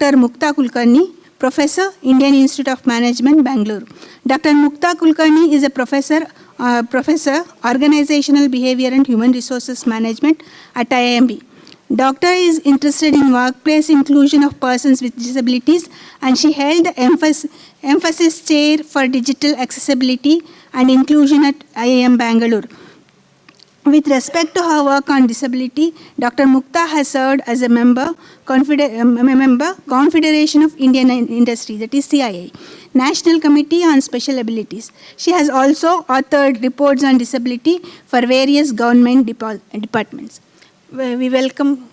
Dr. Mukta Kulkarni, Professor, Indian Institute of Management, Bangalore. Dr. Mukta Kulkarni is a professor, Organizational Behavior and Human Resources Management at IIMB. Doctor is interested in workplace inclusion of persons with disabilities, and she held the emphasis chair for digital accessibility and inclusion at IIM Bangalore. With respect to her work on disability, Dr. Mukta has served as a member, Confederation of Indian Industry, that is CII, National Committee on Special Abilities. She has also authored reports on disability for various government departments. We welcome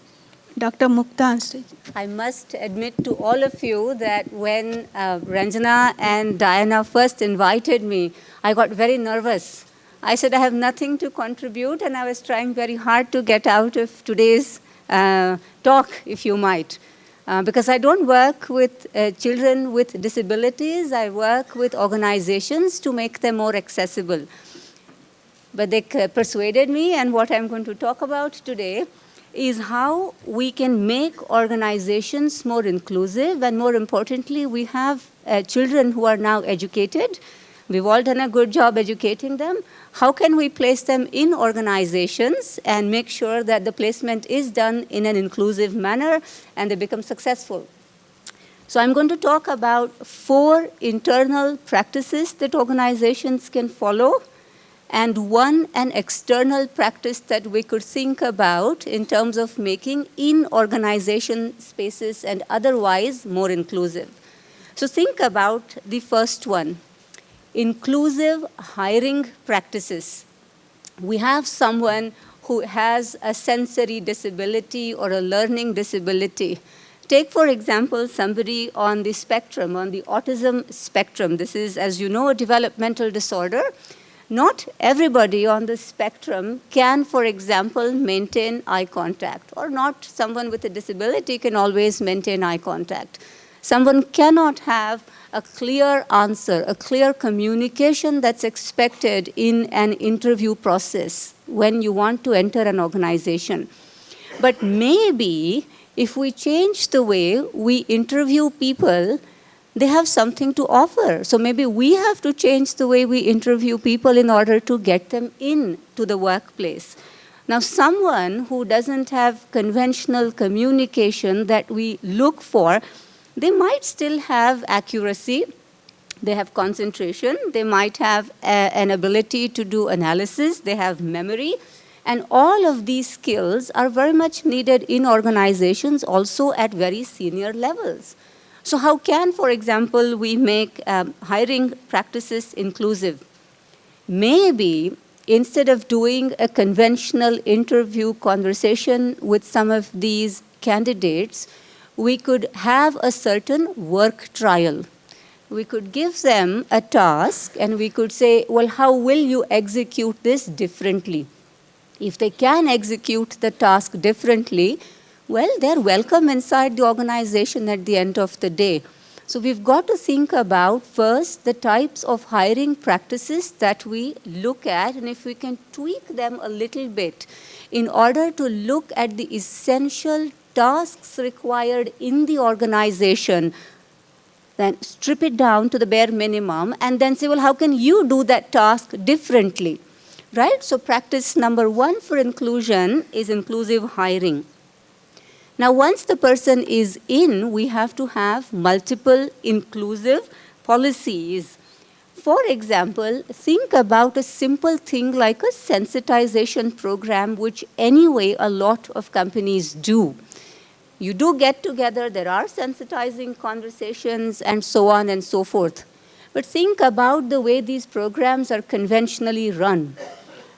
Dr. Mukta on stage. I must admit to all of you that when Ranjana and Diana first invited me, I got very nervous. I said I have nothing to contribute, and I was trying very hard to get out of today's talk, if you might. Because I don't work with children with disabilities, I work with organizations to make them more accessible. But they persuaded me, and what I'm going to talk about today is how we can make organizations more inclusive, and more importantly, we have children who are now educated. We've all done a good job educating them. How can we place them in organizations and make sure that the placement is done in an inclusive manner and they become successful? So I'm going to talk about 4 internal practices that organizations can follow, and an external practice that we could think about in terms of making in-organization spaces and otherwise more inclusive. So think about the first one. Inclusive hiring practices. We have someone who has a sensory disability or a learning disability. Take, for example, somebody on the spectrum, on the autism spectrum. This is, as you know, a developmental disorder. Not everybody on the spectrum can, for example, maintain eye contact, or not someone with a disability can always maintain eye contact. Someone cannot have a clear answer, a clear communication that's expected in an interview process when you want to enter an organization. But maybe if we change the way we interview people, they have something to offer. So maybe we have to change the way we interview people in order to get them into the workplace. Now, someone who doesn't have conventional communication that we look for, they might still have accuracy, they have concentration, they might have an ability to do analysis, they have memory, and all of these skills are very much needed in organizations also at very senior levels. So how can, for example, we make hiring practices inclusive? Maybe instead of doing a conventional interview conversation with some of these candidates, we could have a certain work trial. We could give them a task and we could say, well, how will you execute this differently? If they can execute the task differently, well, they're welcome inside the organization at the end of the day. So we've got to think about first the types of hiring practices that we look at, and if we can tweak them a little bit in order to look at the essential tasks required in the organization, then strip it down to the bare minimum and then say, well, how can you do that task differently, right? So practice number 1 for inclusion is inclusive hiring. Now, once the person is in, we have to have multiple inclusive policies. For example, think about a simple thing like a sensitization program, which anyway a lot of companies do. You do get together, there are sensitizing conversations and so on and so forth. But think about the way these programs are conventionally run.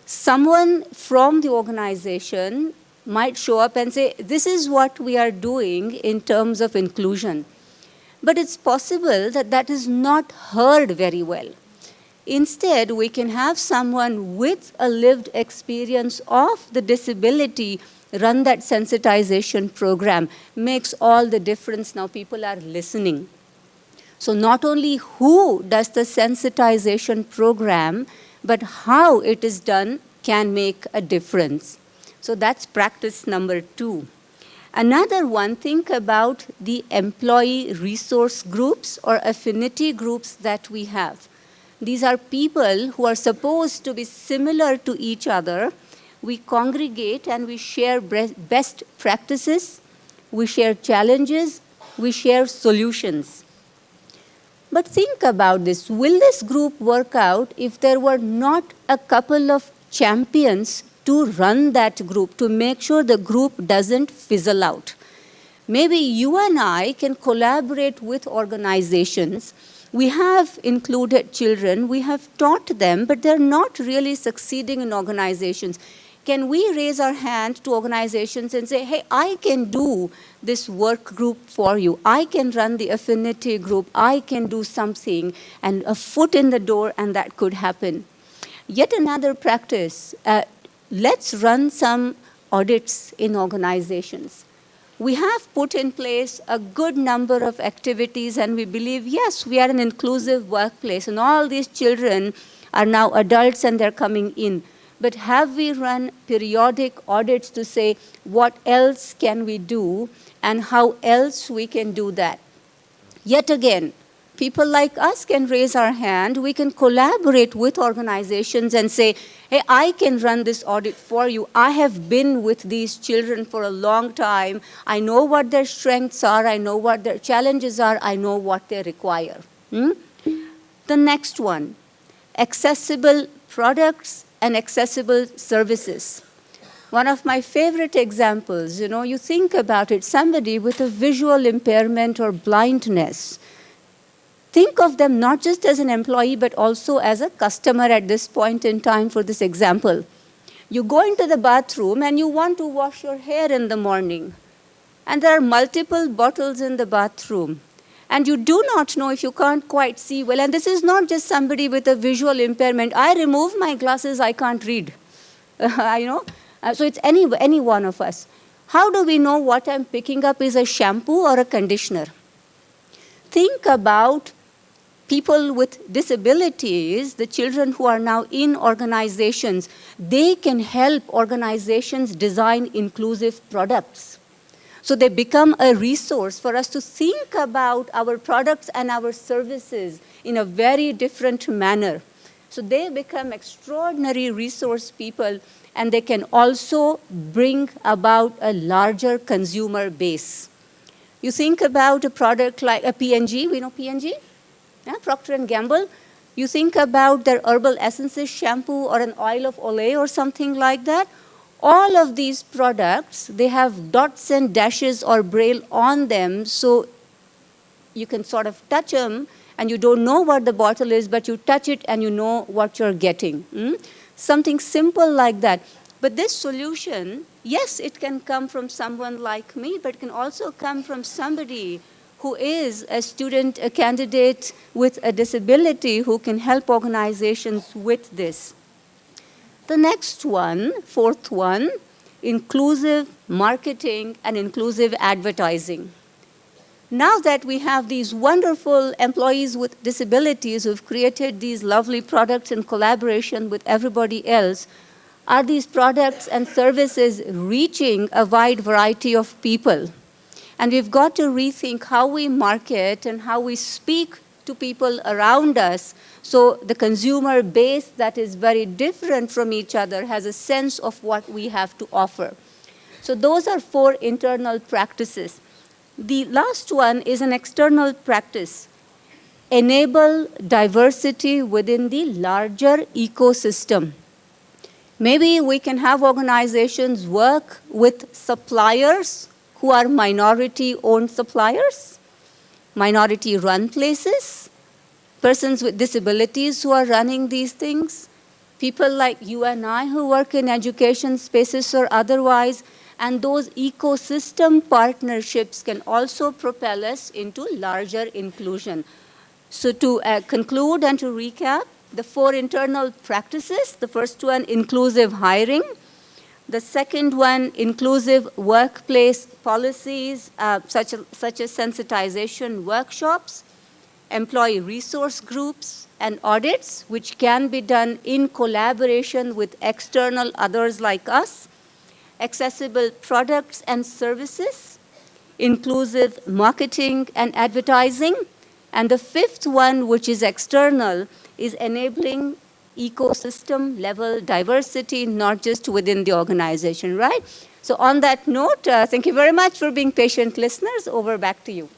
Someone from the organization might show up and say, this is what we are doing in terms of inclusion. But it's possible that that is not heard very well. Instead, we can have someone with a lived experience of the disability run that sensitization program. Makes all the difference. Now people are listening. So not only who does the sensitization program, but how it is done can make a difference. So that's practice number 2. Another one, think about the employee resource groups or affinity groups that we have. These are people who are supposed to be similar to each other. We congregate and we share best practices, we share challenges, we share solutions. But think about this. Will this group work out if there were not a couple of champions to run that group, to make sure the group doesn't fizzle out? Maybe you and I can collaborate with organizations. We have included children, we have taught them, but they're not really succeeding in organizations. Can we raise our hand to organizations and say, hey, I can do this work group for you. I can run the affinity group. I can do something, and a foot in the door, and that could happen. Yet another practice, let's run some audits in organizations. We have put in place a good number of activities, and we believe, yes, we are an inclusive workplace, and all these children are now adults and they're coming in. But have we run periodic audits to say what else can we do and how else we can do that? Yet again, people like us can raise our hand. We can collaborate with organizations and say, hey, I can run this audit for you. I have been with these children for a long time. I know what their strengths are. I know what their challenges are. I know what they require. The next one, accessible products and accessible services. One of my favorite examples, you think about it, somebody with a visual impairment or blindness. Think of them not just as an employee, but also as a customer at this point in time for this example. You go into the bathroom and you want to wash your hair in the morning. And there are multiple bottles in the bathroom. And you do not know if you can't quite see well. And this is not just somebody with a visual impairment. I remove my glasses, I can't read. So it's any one of us. How do we know what I'm picking up is a shampoo or a conditioner? Think about people with disabilities, the children who are now in organizations. They can help organizations design inclusive products. So they become a resource for us to think about our products and our services in a very different manner. So they become extraordinary resource people, and they can also bring about a larger consumer base. You think about a product like a P&G, we know P&G? Yeah, Procter & Gamble. You think about their herbal essences shampoo or an oil of Olay or something like that. All of these products, they have dots and dashes or braille on them, so you can sort of touch them and you don't know what the bottle is, but you touch it and you know what you're getting. Something simple like that. But this solution, yes, it can come from someone like me, but it can also come from somebody who is a student, a candidate with a disability who can help organizations with this. The next one, fourth one, inclusive marketing and inclusive advertising. Now that we have these wonderful employees with disabilities who've created these lovely products in collaboration with everybody else, are these products and services reaching a wide variety of people? And we've got to rethink how we market and how we speak to people around us, so the consumer base that is very different from each other has a sense of what we have to offer. So those are 4 internal practices. The last one is an external practice. Enable diversity within the larger ecosystem. Maybe we can have organizations work with suppliers who are minority-owned suppliers, minority-run places, persons with disabilities who are running these things, people like you and I who work in education spaces or otherwise, and those ecosystem partnerships can also propel us into larger inclusion. So to conclude and to recap, the 4 internal practices, the first one, inclusive hiring. The second one, inclusive workplace policies, such as sensitization workshops, employee resource groups, and audits, which can be done in collaboration with external others like us. accessible products and services, inclusive marketing and advertising, and the fifth one, which is external, is enabling ecosystem level diversity, not just within the organization, right? So on that note, thank you very much for being patient listeners. Over back to you.